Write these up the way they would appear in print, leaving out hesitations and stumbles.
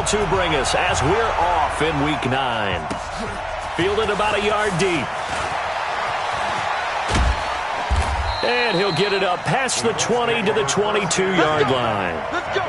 to bring us as we're off in Week 9. Fielded about a yard deep. And he'll get it up past the 20 to the 22-yard line. Let's go.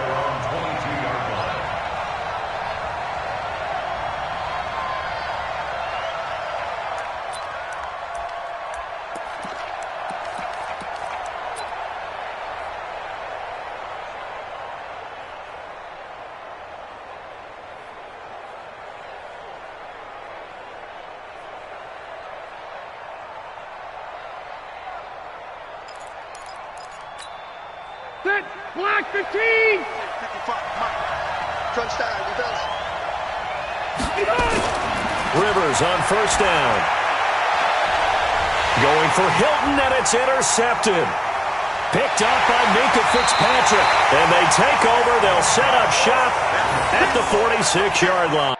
Set, block 15! 55, Mike. Crunch down, reverse. Rivers on first down. Going for Hilton, and it's intercepted. Picked up by Minka Fitzpatrick. And they take over. They'll set up shop at the 46-yard line.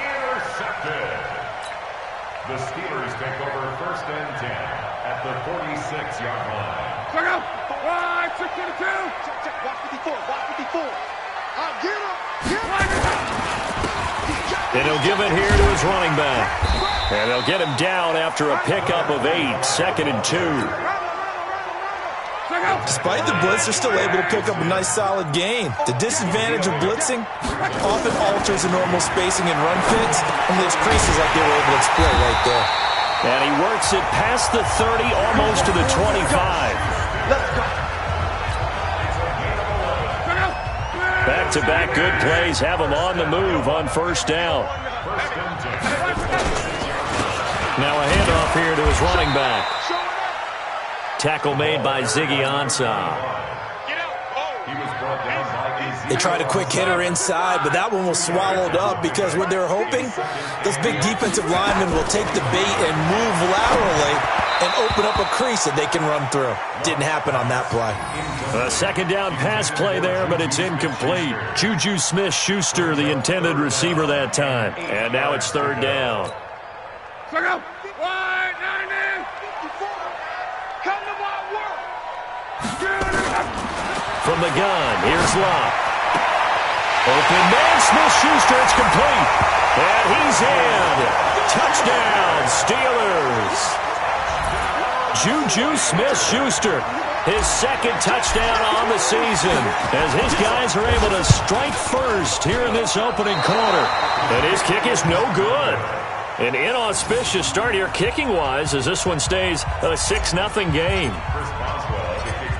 Intercepted. The Steelers take over first and 10 at the 46-yard line. Check out! 622! Check, watch 54, watch 54. Get him! Get him! And he'll give it here to his running back. And they'll get him down after a pickup of 8, second and 2. Despite the blitz, they're still able to pick up a nice, solid gain. The disadvantage of blitzing often alters the normal spacing and run fits, and there's creases like they were able to exploit right there. And he works it past the 30, almost to the 25. Back-to-back good plays have him on the move on first down. Now a handoff here to his running back. Tackle made by Ziggy Ansah. They tried a quick hitter inside, but that one was swallowed up because what they're hoping, those big defensive linemen will take the bait and move laterally and open up a crease that they can run through. Didn't happen on that play. A second down pass play there, but it's incomplete. Juju Smith-Schuster, the intended receiver that time. And now it's third down. Check out! 190! Come to my world! From the gun, here's Locke. Open man, Smith-Schuster, it's complete. And he's in. Touchdown, Steelers. Juju Smith-Schuster, his second touchdown on the season, as his guys are able to strike first here in this opening quarter. And his kick is no good. An inauspicious start here kicking-wise as this one stays a 6-0 game.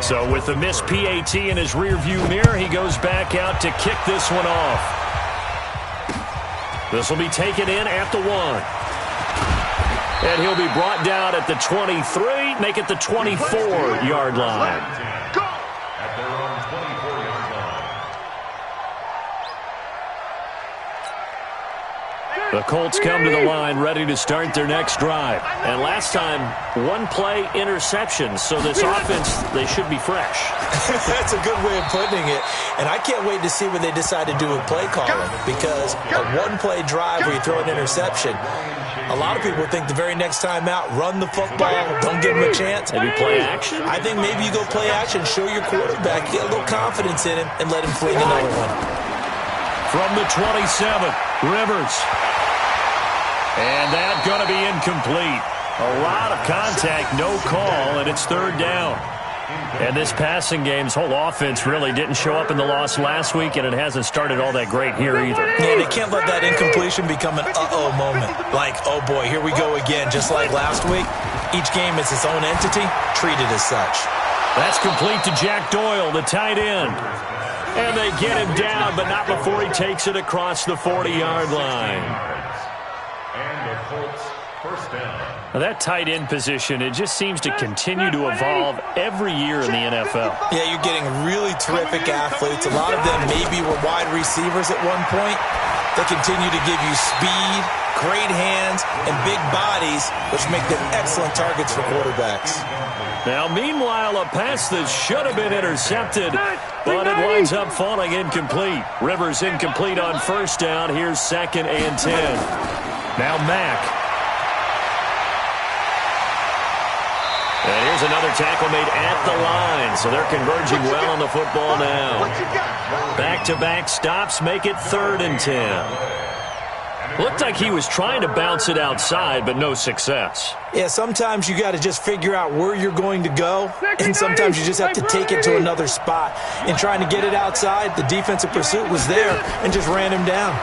So with the missed PAT in his rearview mirror, he goes back out to kick this one off. This will be taken in at the 1. And he'll be brought down at the 23, make it the 24-yard line. Go! At their own 24-yard line. The Colts come to the line ready to start their next drive. And last time, one-play interception. So this offense, they should be fresh. That's a good way of putting it. And I can't wait to see what they decide to do with play calling, because a one-play drive where you throw an interception, a lot of people think the very next time out, run the football, don't give them a chance. Maybe play action? I think maybe you go play action, show your quarterback, get a little confidence in him, and let him fling another one. From the 27, Rivers. And that's going to be incomplete. A lot of contact, no call, and it's third down. And this passing game's whole offense really didn't show up in the loss last week, and it hasn't started all that great here either. Yeah, they can't let that incompletion become an uh-oh moment. Like, oh boy, here we go again, just like last week. Each game is its own entity, treated as such. That's complete to Jack Doyle, the tight end. And they get him down, but not before he takes it across the 40-yard line. And the Colts first down. Now that tight end position, it just seems to continue to evolve every year in the NFL. Yeah, you're getting really terrific athletes. A lot of them maybe were wide receivers at one point. They continue to give you speed, great hands, and big bodies, which make them excellent targets for quarterbacks. Now, meanwhile, a pass that should have been intercepted, but it winds up falling incomplete. Rivers incomplete on first down. Here's 2nd and 10. Now Mack. And here's another tackle made at the line, so they're converging well on the football now. Back-to-back stops make it 3rd and 10. Looked like he was trying to bounce it outside, but no success. Yeah, sometimes you got to just figure out where you're going to go, and sometimes you just have to take it to another spot. In trying to get it outside, the defensive pursuit was there and just ran him down.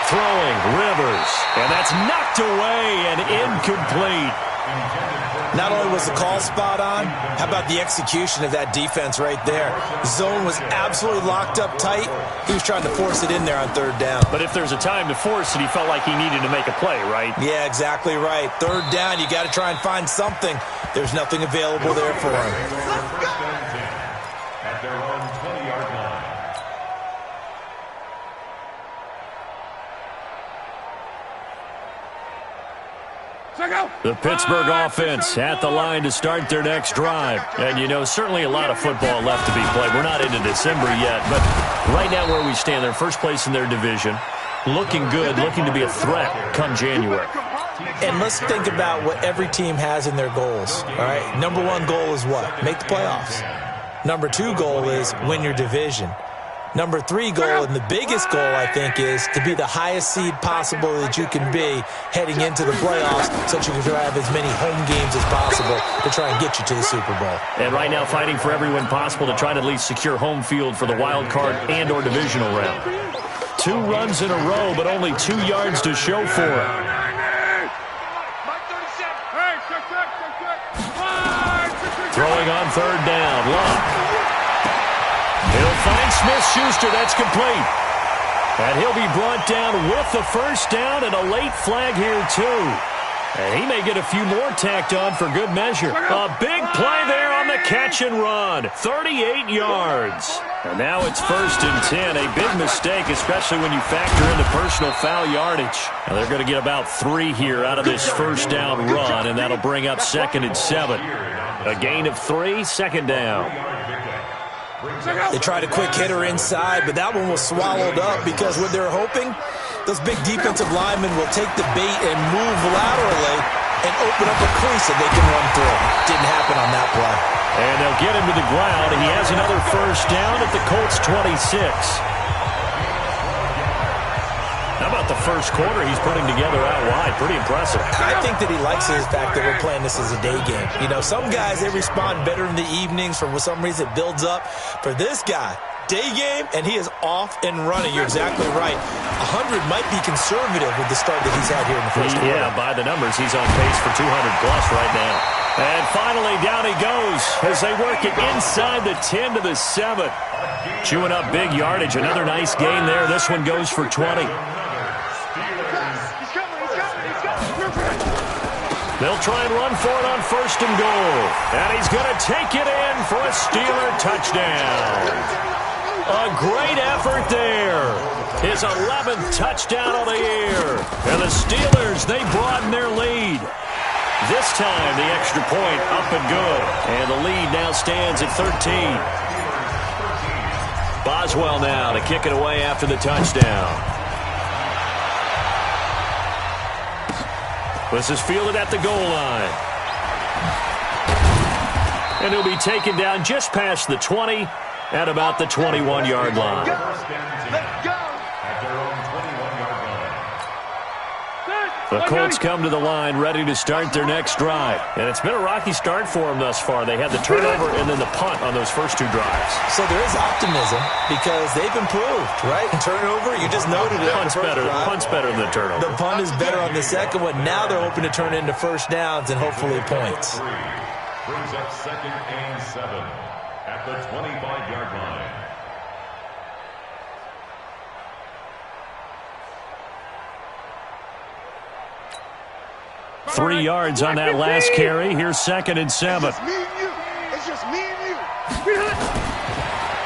Throwing, Rivers, and that's knocked away and incomplete. Not only was the call spot on, how about the execution of that defense right there? Zone was absolutely locked up tight. He was trying to force it in there on 3rd down. But if there's a time to force it, he felt like he needed to make a play, right? Yeah, exactly right. 3rd down, you got to try and find something. There's nothing available there for him. At their own 20-yard line. The Pittsburgh offense at the line to start their next drive. And, you know, certainly a lot of football left to be played. We're not into December yet, but right now where we stand, they're first place in their division, looking good, looking to be a threat come January. And let's think about what every team has in their goals, all right? Number 1 goal is what? Make the playoffs. Number 2 goal is win your division. Number 3 goal, and the biggest goal, I think, is to be the highest seed possible that you can be heading into the playoffs so that you can have as many home games as possible to try and get you to the Super Bowl. And right now fighting for every win possible to try to at least secure home field for the wild card and or divisional round. 2 runs in a row, but only 2 yards to show for it. Throwing on 3rd down. Locke. He'll find Smith-Schuster. That's complete. And he'll be brought down with the first down and a late flag here, too. And he may get a few more tacked on for good measure. A big play there on the catch and run. 38 yards. And now it's 1st and 10. A big mistake, especially when you factor in the personal foul yardage. Now they're going to get about 3 here out of this first down run, and that'll bring up 2nd and 7. A gain of 3, 2nd down. They tried a quick hitter inside, but that one was swallowed up because what they're hoping, those big defensive linemen will take the bait and move laterally and open up a crease that they can run through. Didn't happen on that play. And they'll get him to the ground, and he has another first down at the Colts 26. How about the first quarter he's putting together out wide? Pretty impressive. I think that he likes the fact that we're playing this as a day game. You know, some guys, they respond better in the evenings. For some reason, it builds up. For this guy, day game, and he is off and running. You're exactly right. 100 might be conservative with the start that he's had here in the first quarter. Yeah, by the numbers, he's on pace for 200-plus right now. And finally, down he goes as they work it inside the 10 to the 7. Chewing up big yardage. Another nice gain there. This one goes for 20. They'll try and run for it on 1st and goal. And he's going to take it in for a Steeler touchdown. A great effort there. His 11th touchdown on the year. And the Steelers, they broaden their lead. This time, the extra point up and good. And the lead now stands at 13. Boswell now to kick it away after the touchdown. This is fielded at the goal line. And he'll be taken down just past the 20 at about the 21-yard line. The Colts come to the line ready to start their next drive. And it's been a rocky start for them thus far. They had the turnover and then the punt on those first 2 drives. So there is optimism because they've improved, right? And turnover, you just noted it. Punt's better than the turnover. The punt is better on the second one. Now they're hoping to turn into first downs and hopefully points. Brings up 2nd and 7 at the 25-yard line. Three yards on that last carry. Here's 2nd and 7. It's just me and you. It's just me and you.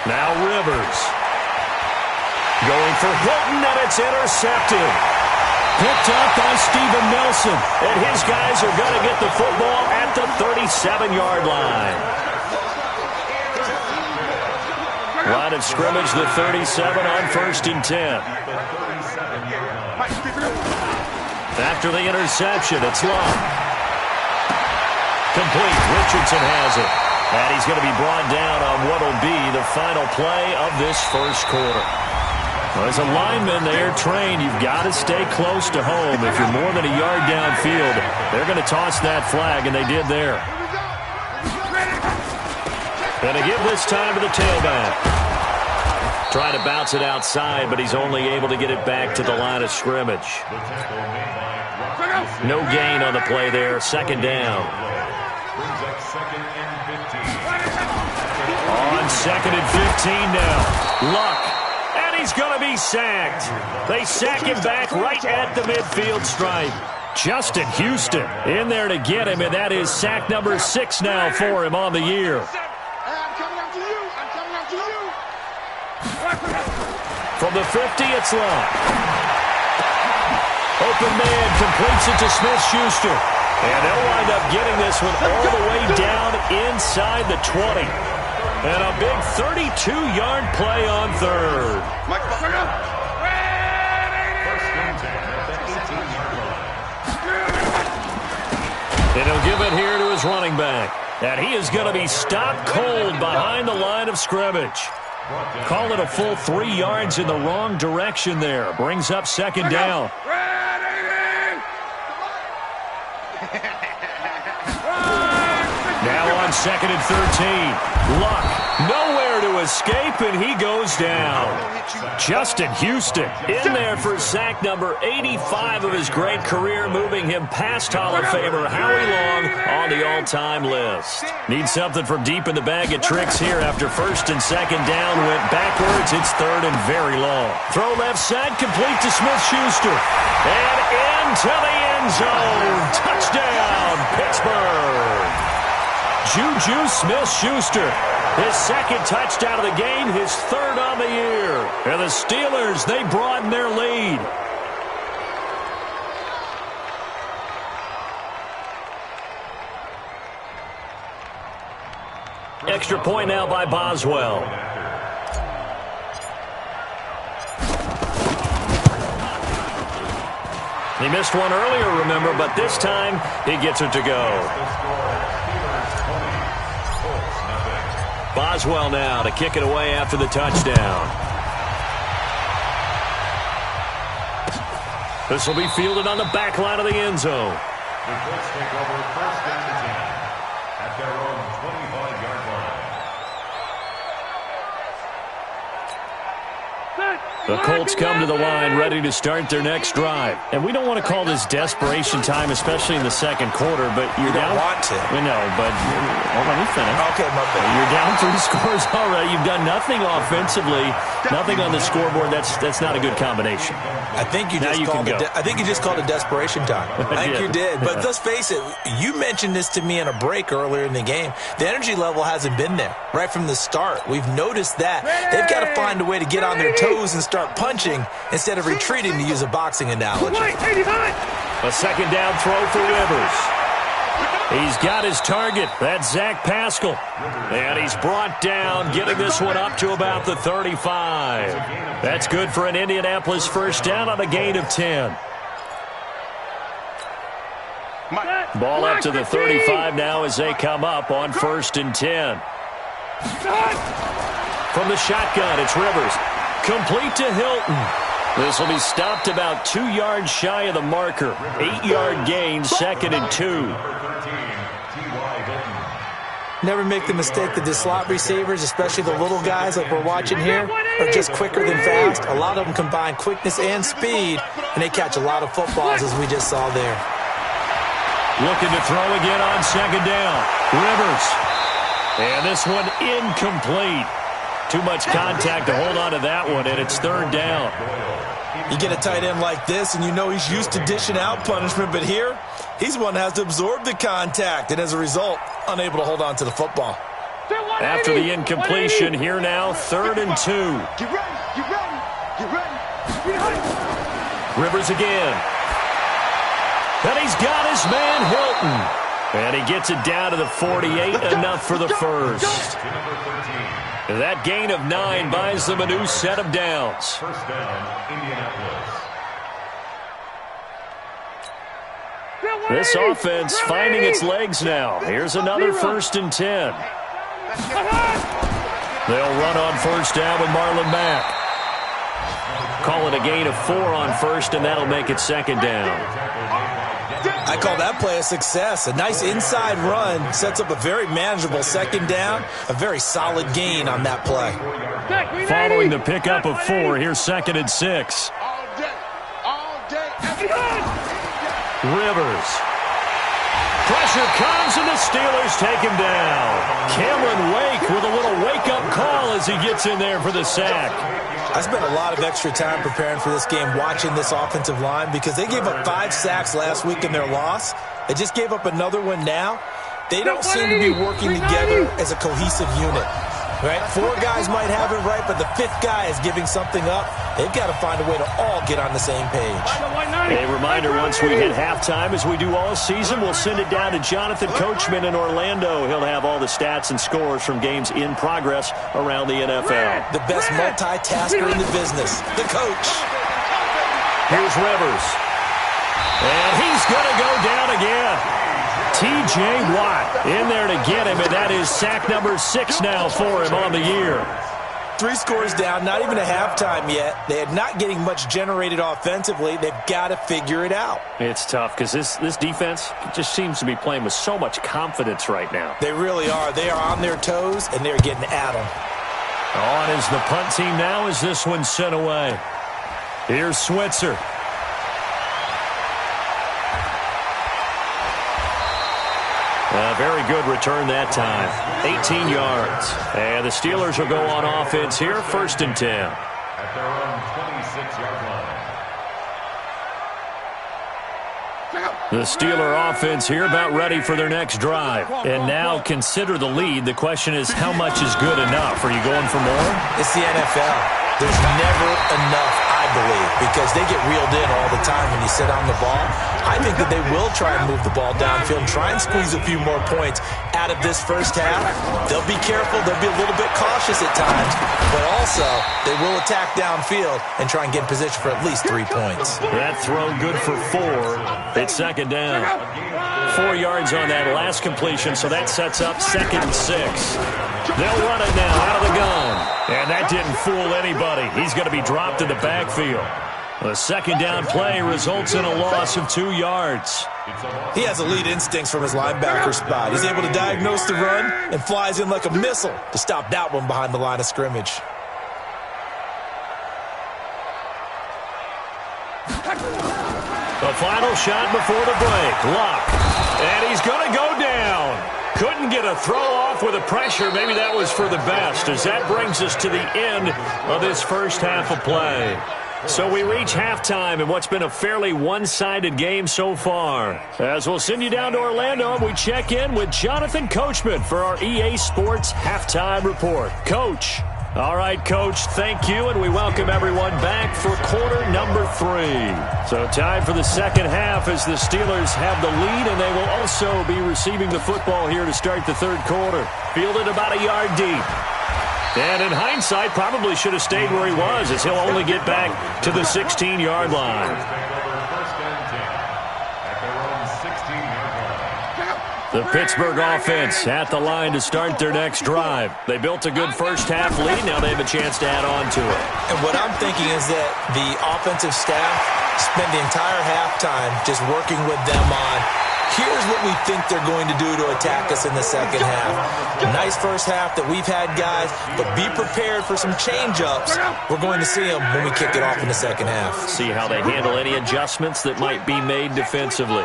Now Rivers. Going for Hilton, and it's intercepted. Picked up by Steven Nelson. And his guys are going to get the football at the 37-yard line. Line of scrimmage, the 37 on 1st and 10. After the interception, it's long. Complete. Richardson has it. And he's going to be brought down on what will be the final play of this first quarter. Well, as a lineman there trained, you've got to stay close to home. If you're more than a yard downfield, they're going to toss that flag, and they did there. Going to give this time to the tailback. Trying to bounce it outside, but he's only able to get it back to the line of scrimmage. No gain on the play there. 2nd down. On 2nd and 15 now. Luck. And he's going to be sacked. They sack him back right at the midfield stripe. Justin Houston in there to get him, and that is sack number 6 now for him on the year. I'm coming after you. I'm coming after you. From the 50, it's Luck. Open man completes it to Smith-Schuster. And they'll wind up getting this one all the way down inside the 20. And a big 32-yard play on 3rd. And he'll give it here to his running back. And he is going to be stopped cold behind the line of scrimmage. Call it a full 3 yards in the wrong direction there. Brings up 2nd down. Now on 2nd and 13. Luck. Nowhere to escape, and he goes down. Justin Houston in there for sack number 85 of his great career, moving him past Hall of Famer Howie Long on the all-time list. Needs something from deep in the bag of tricks here after 1st and 2nd down. Went backwards. It's 3rd and very long. Throw left side, complete to Smith-Schuster. And into the end zone. Touchdown, Pittsburgh. Juju Smith-Schuster. His 2nd touchdown of the game, his 3rd on the year. And the Steelers, they broaden their lead. Extra point now by Boswell. He missed one earlier, remember, but this time he gets it to go. Boswell now to kick it away after the touchdown. This will be fielded on the back line of the end zone. The Colts take over 1st and 10 at their own 25-yard line. The Colts come to the line ready to start their next drive. And we don't want to call this desperation time, especially in the 2nd quarter, but you're down. You don't want to. We know, but let me finish. Okay, my bad. You're down 3 scores already. You've done nothing offensively, nothing on the scoreboard. That's not a good combination. I think you just called it desperation time. I think you did. But let's face it, you mentioned this to me in a break earlier in the game. The energy level hasn't been there right from the start. We've noticed that. They've got to find a way to get on their toes and start punching instead of retreating, to use a boxing analogy. A 2nd down throw for Rivers. He's got his target. That's Zach Pascal. And he's brought down, getting this one up to about the 35. That's good for an Indianapolis 1st down on a gain of 10. Ball up to the 35 now as they come up on 1st and 10. From the shotgun, it's Rivers. Complete to Hilton. This will be stopped about 2 yards shy of the marker. 8-yard gain, 2nd and 2. Never make the mistake that the slot receivers, especially the little guys like we're watching here, are just quicker than fast. A lot of them combine quickness and speed, and they catch a lot of footballs, as we just saw there. Looking to throw again on 2nd down. Rivers. And this one incomplete. Too much contact to hold on to that one, and it's third down. You get a tight end like this, and you know he's used to dishing out punishment, but here, he's one that has to absorb the contact, and as a result, unable to hold on to the football. After the incompletion, here now, 3rd and 2. Get ready, get ready, get ready. Rivers again. And he's got his man Hilton. And he gets it down to the 48, enough for the first. That gain of 9 buys them a new set of downs. First down, Indianapolis. This offense finding its legs now. Here's another 1st and 10. They'll run on first down with Marlon Mack. Call it a gain of 4 on first, and that'll make it 2nd down. I call that play a success. A nice inside run sets up a very manageable 2nd down. A very solid gain on that play. Following the pickup of 4, here's 2nd and 6. All day. Rivers. Pressure comes, and the Steelers take him down. Cameron Wake with a little wake-up call as he gets in there for the sack. I spent a lot of extra time preparing for this game watching this offensive line because they gave up 5 sacks last week in their loss. They just gave up another one now. They don't seem to be working together as a cohesive unit. Right? 4 guys might have it right, but the 5th guy is giving something up. They've got to find a way to all get on the same page. A reminder, once we hit halftime, as we do all season, we'll send it down to Jonathan Coachman in Orlando. He'll have all the stats and scores from games in progress around the NFL. The best multitasker in the business, the coach. Here's Rivers. And he's going to go down again. T.J. Watt in there to get him, and that is sack number 6 now for him on the year. 3 scores down, not even a halftime yet. They are not getting much generated offensively. They've got to figure it out. It's tough because this defense just seems to be playing with so much confidence right now. They really are. They are on their toes, and they're getting at them. On is the punt team now as this one's sent away. Here's Switzer. A very good return that time. 18 yards. And the Steelers will go on offense here, 1st and 10. At their own 26-yard line. The Steeler offense here about ready for their next drive. And now consider the lead. The question is, how much is good enough? Are you going for more? It's the NFL. There's never enough, I believe, because they get reeled in all the time when you sit on the ball. I think that they will try and move the ball downfield, try and squeeze a few more points out of this first half. They'll be careful. They'll be a little bit cautious at times, but also they will attack downfield and try and get in position for at least 3 points. That throw good for 4. It's 2nd down. 4 yards on that last completion, so that sets up 2nd and 6. They'll run it now out of the gun. And that didn't fool anybody. He's going to be dropped in the backfield. The 2nd down play results in a loss of 2 yards. He has elite instincts from his linebacker spot. He's able to diagnose the run and flies in like a missile to stop that one behind the line of scrimmage. The final shot before the break. Luck. And he's going to go down. Couldn't get a throw off with the pressure. Maybe that was for the best, as that brings us to the end of this first half of play. So we reach halftime in what's been a fairly one-sided game so far. As we'll send you down to Orlando, and we check in with Jonathan Coachman for our EA Sports Halftime Report. Coach. All right, Coach, thank you, and we welcome everyone back for quarter number 3. So time for the second half as the Steelers have the lead, and they will also be receiving the football here to start the third quarter. Fielded about a yard deep. And in hindsight, probably should have stayed where he was, as he'll only get back to the 16-yard line. The Pittsburgh offense at the line to start their next drive. They built a good first-half lead. Now they have a chance to add on to it. And what I'm thinking is that the offensive staff spend the entire halftime just working with them on, here's what we think they're going to do to attack us in the second half. Nice first half that we've had, guys, but be prepared for some change-ups. We're going to see them when we kick it off in the second half. See how they handle any adjustments that might be made defensively.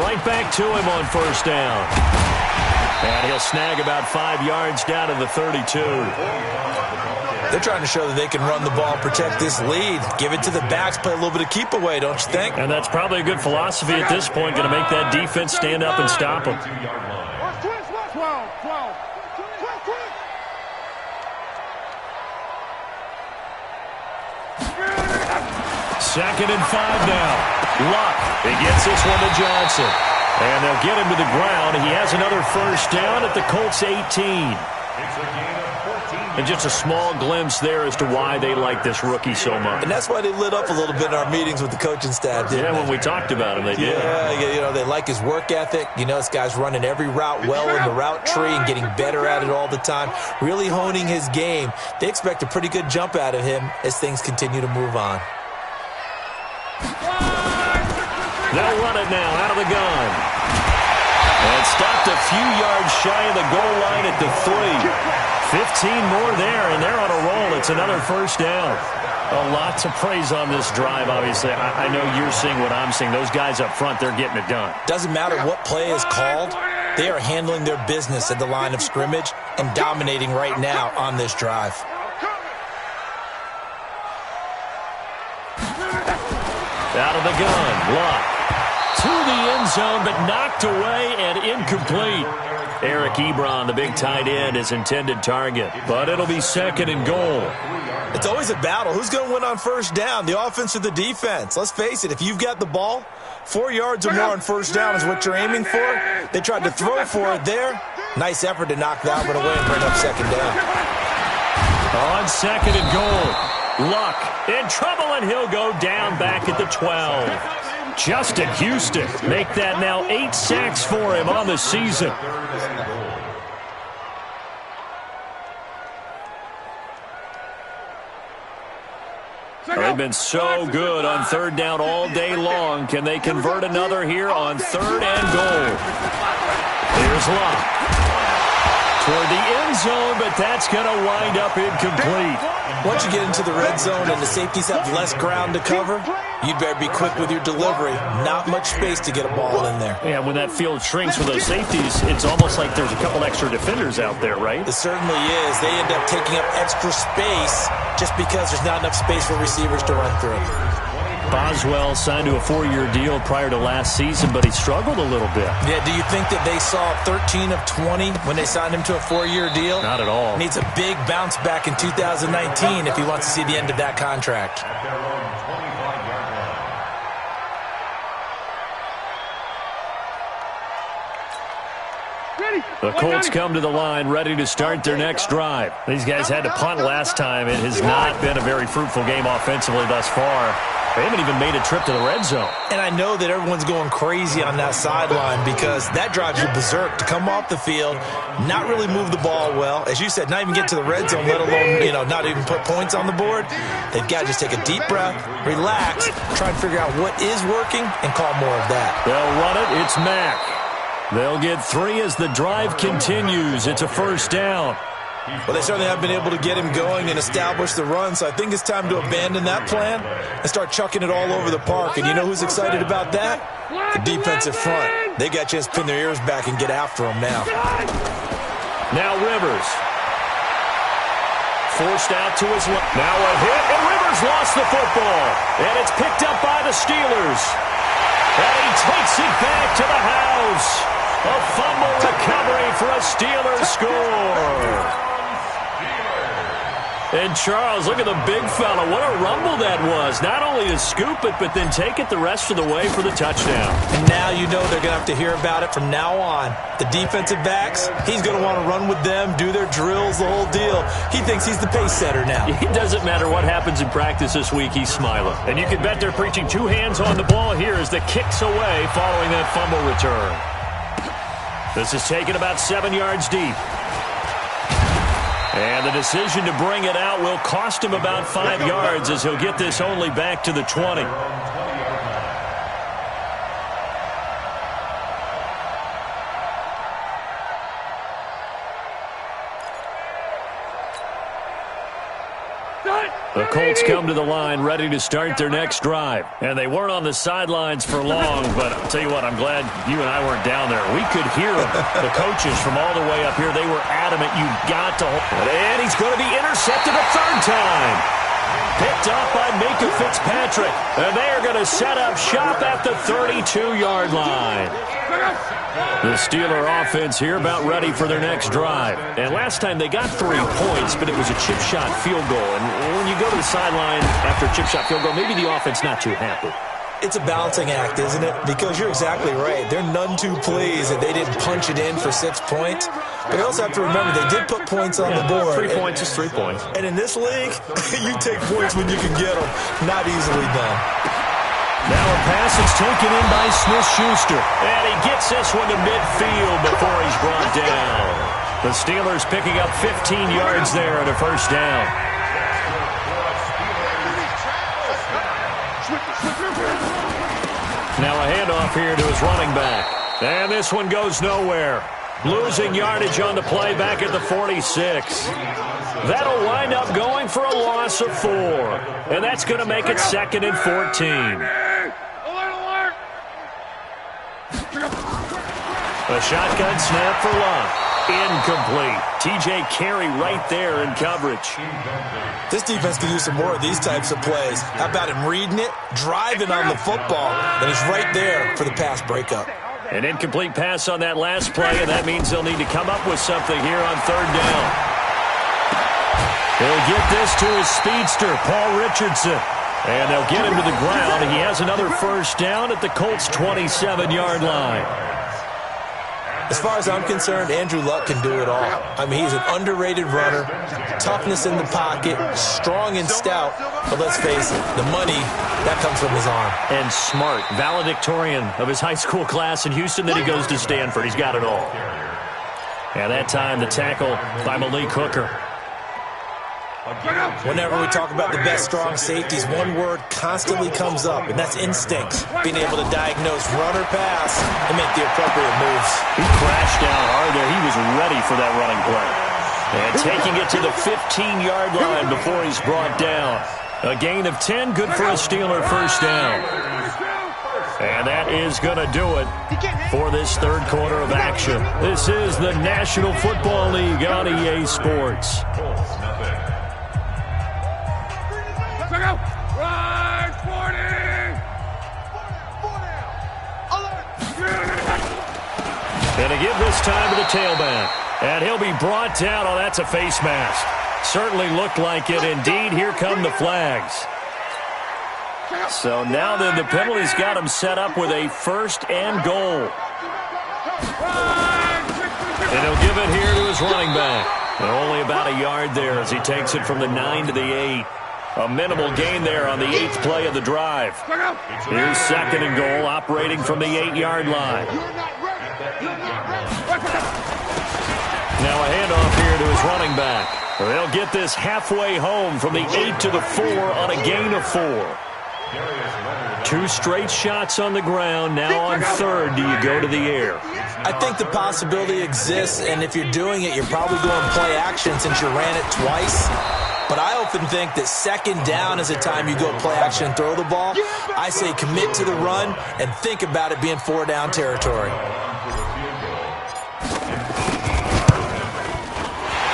Right back to him on first down. And he'll snag about 5 yards down to the 32. They're trying to show that they can run the ball, protect this lead. Give it to the backs, play a little bit of keep away, don't you think? And that's probably a good philosophy at this point, going to make that defense stand up and stop them. 12. Second and 5 now. Luck. He gets this one to Johnson. And they'll get him to the ground. He has another first down at the Colts 18. And just a small glimpse there as to why they like this rookie so much. And that's why they lit up a little bit in our meetings with the coaching staff, didn't they? When we talked about him, they did. Yeah, they like his work ethic. This guy's running every route well in the route tree and getting better at it all the time, really honing his game. They expect a pretty good jump out of him as things continue to move on. They'll run it now out of the gun. And stopped a few yards shy of the goal line at the 3. 15 more there, and they're on a roll. It's another first down. A lot to praise on this drive, obviously. I know you're seeing what I'm seeing. Those guys up front, they're getting it done. Doesn't matter what play is called. They are handling their business at the line of scrimmage and dominating right now on this drive. Out of the gun, Luck. To the end zone, but knocked away and incomplete. Eric Ebron, the big tight end, his intended target. But it'll be second and goal. It's always a battle. Who's going to win on first down, the offense or the defense? Let's face it, if you've got the ball, 4 yards or more on first down is what you're aiming for. They tried to throw for it there. Nice effort to knock that one away and bring up second down. On second and goal, Luck in trouble, and he'll go down back at the 12. Justin Houston make that now 8 sacks for him on the season. They've been so good on third down all day long. Can they convert another here on third and goal? Here's Luck. Toward the end zone, but that's going to wind up incomplete. Once you get into the red zone and the safeties have less ground to cover, you'd better be quick with your delivery. Not much space to get a ball in there. Yeah, when that field shrinks with those safeties, it's almost like there's a couple extra defenders out there, right? It certainly is. They end up taking up extra space just because there's not enough space for receivers to run through. Boswell signed to a 4-year deal prior to last season, but he struggled a little bit. Yeah, do you think that they saw 13 of 20 when they signed him to a 4-year deal? Not at all. Needs a big bounce back in 2019 if he wants to see the end of that contract. The Colts come to the line ready to start their next drive. These guys had to punt last time. It has not been a very fruitful game offensively thus far. They haven't even made a trip to the red zone. And I know that everyone's going crazy on that sideline because that drives you berserk to come off the field, not really move the ball well. As you said, not even get to the red zone, let alone, not even put points on the board. They've got to just take a deep breath, relax, try and figure out what is working, and call more of that. They'll run it. It's Mack. They'll get 3 as the drive continues. It's a first down. Well, they certainly have been able to get him going and establish the run, so I think it's time to abandon that plan and start chucking it all over the park. And you know who's excited about that? The defensive front. They got a chance to pin their ears back and get after him now. Now Rivers. Forced out to his left. Now a hit, and Rivers lost the football. And it's picked up by the Steelers. And he takes it back to the house. A fumble recovery for a Steelers score. And Charles, look at the big fella. What a rumble that was. Not only to scoop it, but then take it the rest of the way for the touchdown. And now you know they're going to have to hear about it from now on. The defensive backs, he's going to want to run with them, do their drills, the whole deal. He thinks he's the pace setter now. It doesn't matter what happens in practice this week, he's smiling. And you can bet they're preaching 2 hands on the ball here as the kick's away following that fumble return. This is taken about 7 yards deep. And the decision to bring it out will cost him about 5 yards as he'll get this only back to the 20. The Colts come to the line ready to start their next drive. And they weren't on the sidelines for long, but I'll tell you what, I'm glad you and I weren't down there. We could hear them. The coaches from all the way up here, they were adamant, you've got to hold. And he's going to be intercepted a third time. Picked off by Minka Fitzpatrick. And they are going to set up shop at the 32-yard line. The Steeler offense here about ready for their next drive. And last time they got 3 points, but it was a chip shot field goal. And when you go to the sideline after a chip shot field goal, maybe the offense not too happy. It's a balancing act, isn't it? Because you're exactly right. They're none too pleased that they didn't punch it in for 6 points. But you also have to remember they did put points on the board. 3 points is 3 points. And in this league, you take points when you can get them. Not easily done. Now a pass is taken in by Smith-Schuster. And he gets this one to midfield before he's brought down. The Steelers picking up 15 yards there and a first down. Now a handoff here to his running back. And this one goes nowhere. Losing yardage on the play back at the 46. That'll wind up going for a loss of 4. And that's going to make it 2nd and 14. A shotgun snap for Love. Incomplete. TJ Carey right there in coverage. This defense could use some more of these types of plays. How about him reading it, driving on the football, and he's right there for the pass breakup. An incomplete pass on that last play, and that means they'll need to come up with something here on third down. He'll get this to his speedster, Paul Richardson. And they'll get him to the ground. He has another first down at the Colts' 27-yard line. As far as I'm concerned, Andrew Luck can do it all. I mean, he's an underrated runner, toughness in the pocket, strong and stout. But let's face it, the money, that comes from his arm. And smart, valedictorian of his high school class in Houston. Then he goes to Stanford. He's got it all. And that time, the tackle by Malik Hooker. Whenever we talk about the best strong safeties, one word constantly comes up, and that's instinct. Being able to diagnose run or pass and make the appropriate moves. He crashed down hard there. He was ready for that running play. And taking it to the 15-yard line before he's brought down. A gain of 10, good for a Steeler first down. And that is going to do it for this third quarter of action. This is the National Football League on EA Sports. Right, 40! And to give this time to the tailback. And he'll be brought down. Oh, that's a face mask. Certainly looked like it. Indeed, here come the flags. So now then the penalty's got him set up with a first and goal. And he'll give it here to his running back. And only about a yard there as he takes it from the 9 to the 8. A minimal gain there on the 8th play of the drive. Here's 2nd and goal, operating from the 8-yard line. Now a handoff here to his running back. They'll get this halfway home from the 8 to the 4 on a gain of 4. 2 straight shots on the ground. Now on third, do you go to the air? I think the possibility exists, and if you're doing it, you're probably going play action since you ran it twice. But I often think that 2nd down is a time you go play action and throw the ball. I say commit to the run and think about it being 4-down territory.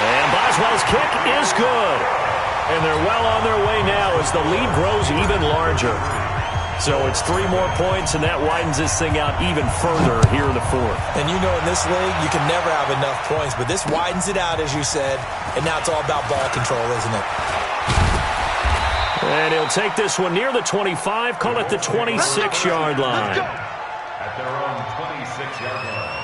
And Boswell's kick is good. And they're well on their way now as the lead grows even larger. So it's 3 more points, and that widens this thing out even further here in the 4th. And you know in this league, you can never have enough points, but this widens it out, as you said, and now it's all about ball control, isn't it? And he'll take this one near the 25, call it the 26-yard line. At their own 26-yard line.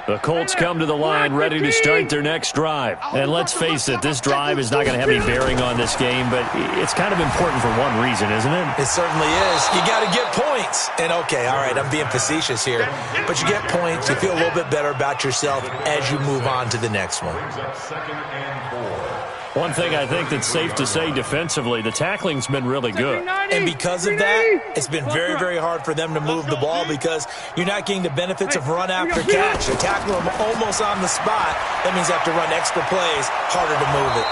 The Colts come to the line ready to start their next drive. And let's face it, this drive is not going to have any bearing on this game, but it's kind of important for one reason, isn't it? It certainly is. You got to get points. And okay, all right, I'm being facetious here, but you get points, you feel a little bit better about yourself as you move on to the next one. Brings up 2nd and 4. One thing I think that's safe to say defensively, the tackling's been really good. And because of that, it's been very, very hard for them to move the ball because you're not getting the benefits of run after catch. You tackle them almost on the spot. That means you have to run extra plays, harder to move it.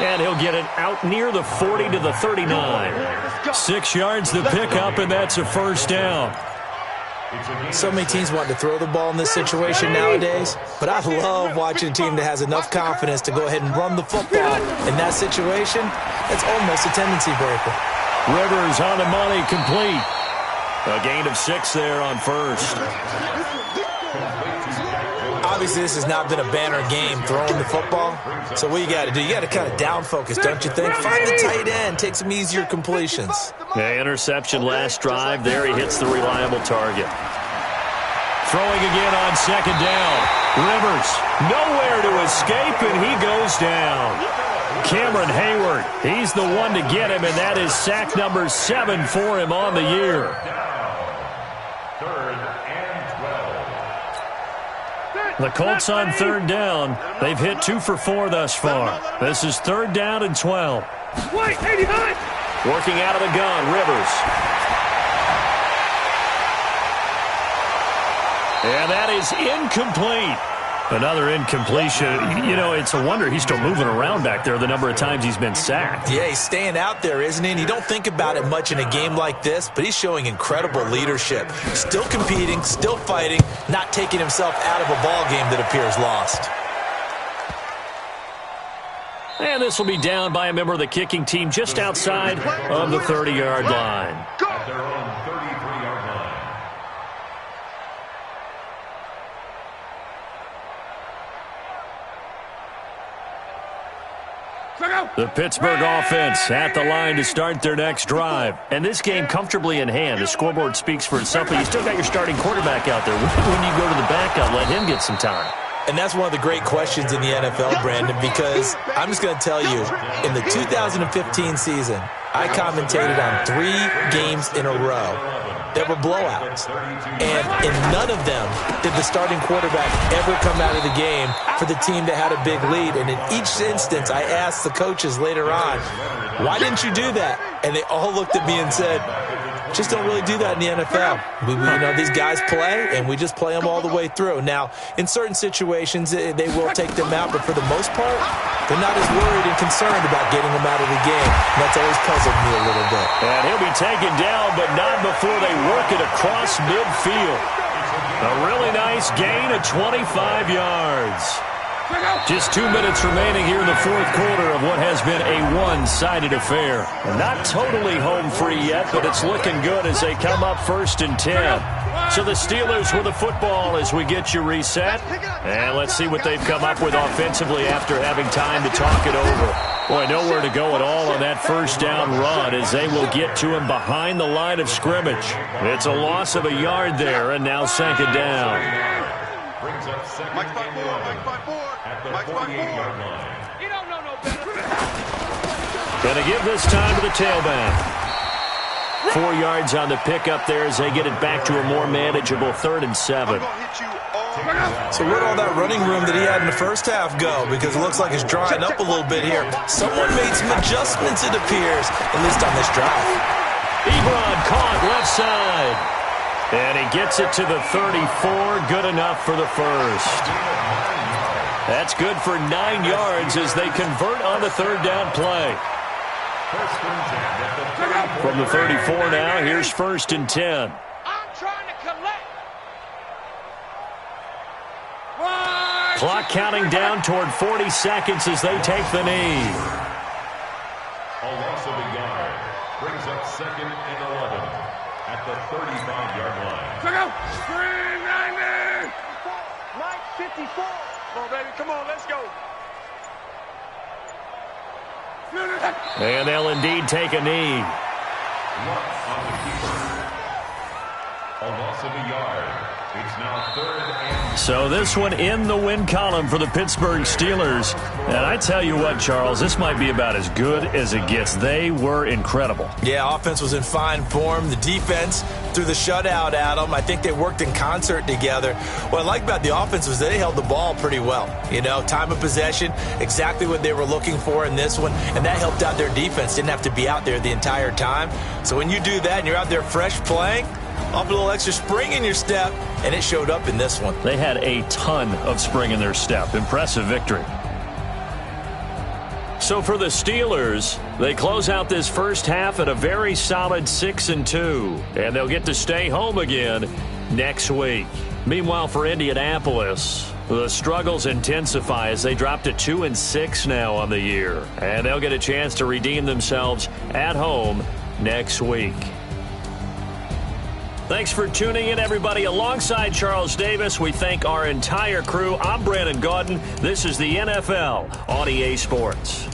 And he'll get it out near the 40 to the 39. 6 yards to pick up, and that's a first down. So many teams want to throw the ball in this situation nowadays, but I love watching a team that has enough confidence to go ahead and run the football. In that situation, it's almost a tendency breaker. Rivers on the money, complete. A gain of 6 there on first. Obviously, this has not been a banner game throwing the football. So what you got to do, you got to kind of down focus, don't you think? Find the tight end, take some easier completions. Yeah, interception last drive. There he hits the reliable target. Throwing again on second down. Rivers nowhere to escape, and he goes down. Cameron Hayward, he's the one to get him, and that is sack number 7 for him on the year. The Colts on third down. They've hit 2 for 4 thus far. This is third down and 12. Wait, 89. Working out of the gun, Rivers. And that is incomplete. Another incompletion. You know, it's a wonder he's still moving around back there the number of times he's been sacked. Yeah, he's staying out there, isn't he? And you don't think about it much in a game like this, but he's showing incredible leadership. Still competing, still fighting, not taking himself out of a ball game that appears lost. And this will be down by a member of the kicking team just outside of the 30-yard line. At their own 33-yard line. The Pittsburgh offense at the line to start their next drive. And this game comfortably in hand. The scoreboard speaks for itself, but you still got your starting quarterback out there. When you go to the backup, let him get some time. And that's one of the great questions in the NFL, Brandon, because I'm just going to tell you, in the 2015 season, I commentated on 3 games in a row that were blowouts. And in none of them did the starting quarterback ever come out of the game for the team that had a big lead. And in each instance, I asked the coaches later on, why didn't you do that? And they all looked at me and said, just don't really do that in the NFL. You know, these guys play, and we just play them all the way through. Now, in certain situations, they will take them out, but for the most part, they're not as worried and concerned about getting them out of the game. And that's always puzzled me a little bit. And he'll be taken down, but not before they work it across midfield. A really nice gain of 25 yards. Just 2 minutes remaining here in the fourth quarter of what has been a one-sided affair. Not totally home free yet, but it's looking good as they come up 1st and 10. So the Steelers with the football as we get you reset. And let's see what they've come up with offensively after having time to talk it over. Boy, nowhere to go at all on that first down run as they will get to him behind the line of scrimmage. It's a loss of a yard there, and now second down. Brings up second and 11 at the 48-yard line. You don't know no better. Going to give this time to the tailback. 4 yards on the pickup there as they get it back to a more manageable 3rd and 7. So where'd all that running room that he had in the first half go? Because it looks like it's drying up a little bit here. Someone made some adjustments, it appears, at least on this drive. Ebron caught left side. And he gets it to the 34. Good enough for the first. That's good for 9 yards as they convert on the third down play. From the 34 now, here's 1st and 10. I'm trying to collect. Clock counting down toward 40 seconds as they take the knee. A loss of a yard. Brings up 2nd and 11 at the 35-yard line. Check out. 390. 954. Come on, baby. Come on, let's go. And they'll indeed take a knee. Luck on the keeper. A loss of a yard. It's now 3rd and... So this one in the win column for the Pittsburgh Steelers. And I tell you what, Charles, this might be about as good as it gets. They were incredible. Yeah, offense was in fine form. The defense through the shutout, Adam. I think they worked in concert together. What I like about the offense was they held the ball pretty well. Time of possession, exactly what they were looking for in this one, and that helped out their defense. Didn't have to be out there the entire time. So when you do that and you're out there fresh playing, off a little extra spring in your step, and it showed up in this one. They had a ton of spring in their step. Impressive victory. So for the Steelers, they close out this first half at a very solid 6-2, and they'll get to stay home again next week. Meanwhile, for Indianapolis, the struggles intensify as they drop to 2-6 now on the year, and they'll get a chance to redeem themselves at home next week. Thanks for tuning in, everybody. Alongside Charles Davis, we thank our entire crew. I'm Brandon Gaudin. This is the NFL on EA Sports.